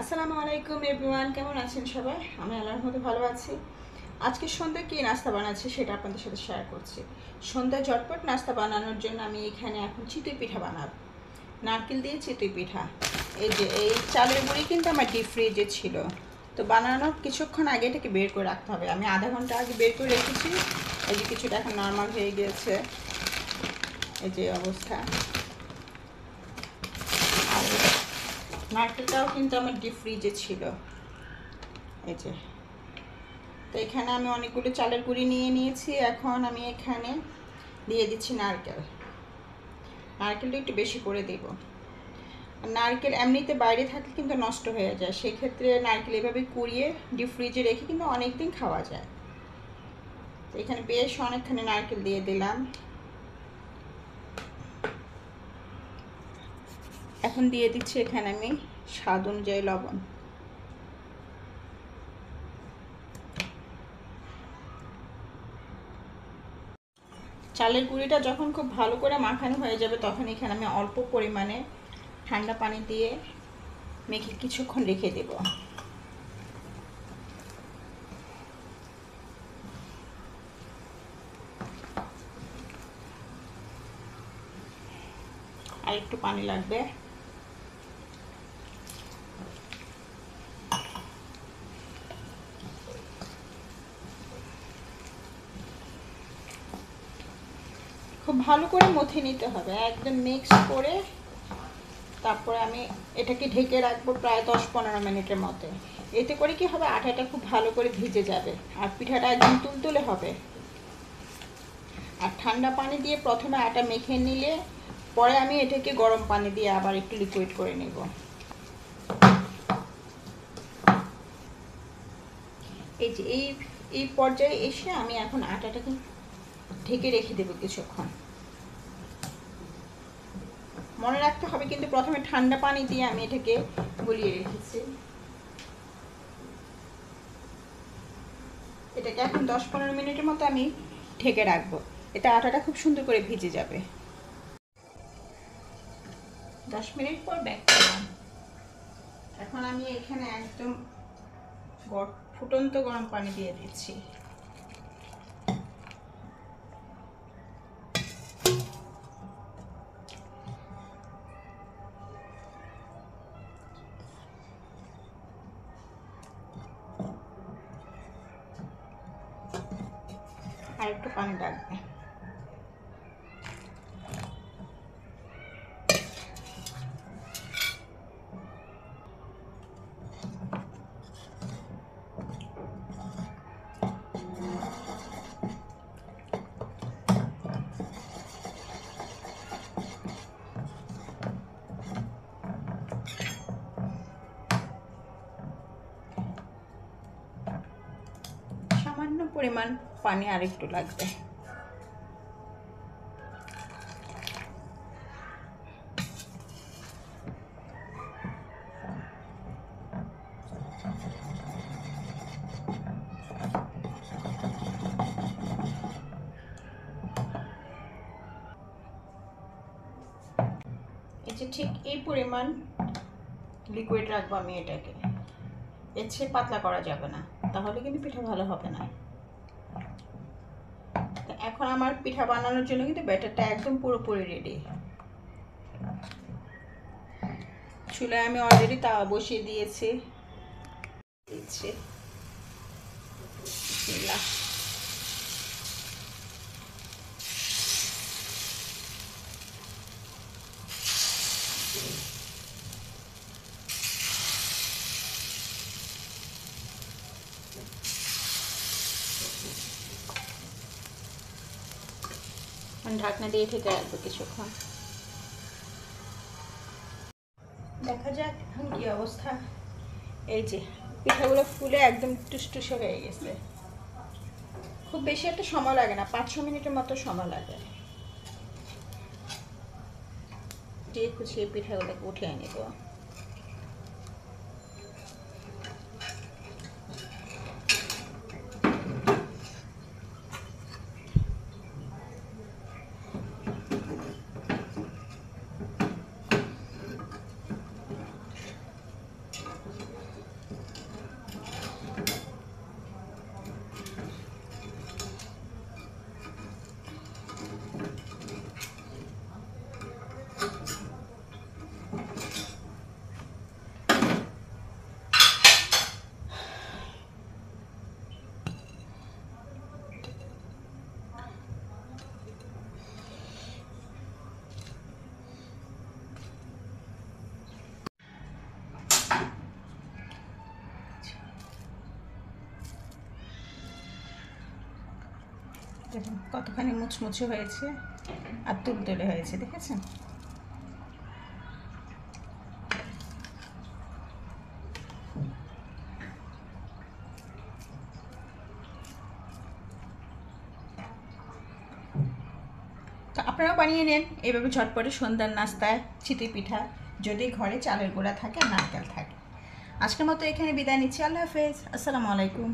আসসালামু আলাইকুম এভরিওয়ান, কেমন আছেন সবাই? আমি আল্লাহর মধ্যে ভালো আছি। আজকে সন্ধ্যায় কি নাস্তা বানাচ্ছি সেটা আপনাদের সাথে শেয়ার করছি। সন্ধ্যায় ঝটপট নাস্তা বানানোর জন্য আমি এখানে এখন চিতই পিঠা বানাবো। নারকেল দিয়ে চিতই পিঠা। এই চালের গুঁড়ি কিন্তু আমার ডিপ ফ্রিজে ছিল, তো বানানোর কিছুক্ষণ আগে এটাকে বের করে রাখতে হবে। আমি আধা ঘন্টা আগে বের করে রেখেছি। এই যে কিছুটা এখন নর্মাল হয়ে গিয়েছে, এই যে অবস্থা। আর নারকেলটাও কিন্তু আমার ডিপ ফ্রিজে ছিল, এই যে। তো এখানে আমি অনেকগুলো চালের গুঁড়ি নিয়ে নিয়েছি। এখন আমি এখানে দিয়ে দিচ্ছি নারকেলটা একটু বেশি করে দেব। নারকেল এমনিতে বাইরে থাকলে কিন্তু নষ্ট হয়ে যায়, সেক্ষেত্রে নারকেল এভাবে কুড়িয়ে ডিপ ফ্রিজে রেখে কিন্তু অনেক দিন খাওয়া যায়। তো এখানে বেশ অনেকখানি নারকেল দিয়ে দিলাম। এখন দিয়ে দিচ্ছি এখানে আমি স্বাদ অনুযায়ী লবণ। চালের গুঁড়িটা যখন খুব ভালো করে মাখানো হয়ে যাবে তখন এখানে আমি অল্প পরিমাণে ঠান্ডা পানি দিয়ে মেখে কিছুক্ষণ রেখে দেব। আর একটু পানি লাগবে। খুব ভালো করে মথে নিতে হবে, একদম মিক্স করে। তারপরে আমি এটাকে ঢেকে রাখবো প্রায় 10-15 মিনিটের মতো। এতে করে কি হবে, আটাটা খুব ভালো করে ভিজে যাবে আর পিঠাটা একদম তুলতুলে হবে। আর ঠান্ডা পানি দিয়ে প্রথমে আটা মেখে নিলে পরে আমি এটাকে গরম পানি দিয়ে আবার একটু লিকুইড করে নেব। এই যে এই পর্যায়ে এসে আমি এখন আটাটাকে ঢেকে রেখে দেবো কিছুক্ষণ। মনে রাখতে হবে কিন্তু প্রথমে ঠান্ডা পানি দিয়ে আমি এটাকে গুলিয়ে রেখেছি। এটাকে এখন 10-15 মিনিটের মতো আমি ঢেকে রাখবো, এতে আটাটা খুব সুন্দর করে ভিজে যাবে। 10 মিনিট পর ব্যাক করলাম। এখন আমি এখানে একদম ফুটন্ত গরম পানি দিয়ে দিচ্ছি। আর একটু পানি লাগবে। সামান্য পরিমাণ পানি আর একটু লাগবে। এই যে ঠিক এই পরিমাণ লিকুইড রাখবো আমি এটাকে, এর চেয়ে পাতলা করা যাবে না, তাহলে কিন্তু পিঠা ভালো হবে না। এখন আমার পিঠা বানানোর জন্য কিন্তু ব্যাটারটা একদম পুরোপুরি রেডি। চুলায় আমি অলরেডি তাওয়া বসিয়ে দিয়েছি। ঢাকনা দিয়ে ঢেকে রাখবো কিছুক্ষণ। দেখা যাক এখন কি অবস্থা। এই যে পিঠাগুলো ফুলে একদম টুসটুসে হয়ে গেছে। খুব বেশি একটা সময় লাগে না, 5-6 মিনিটের মতো সময় লাগে। দিয়ে কুচিয়ে পিঠাগুলোকে উঠিয়ে নেব। দেখুন কতখানি মুচমুচে হয়েছে আর তুলতুলে হয়েছে, দেখেছেন? তো আপনারাও বানিয়ে নেন এভাবে ঝটপটে সন্ধ্যার নাস্তায় চিতই পিঠা, যদি ঘরে চালের গুঁড়া থাকে, নারকেল থাকে। আজকের মতো এখানে বিদায় নিচ্ছি। আল্লাহ হাফেজ, আসসালামু আলাইকুম।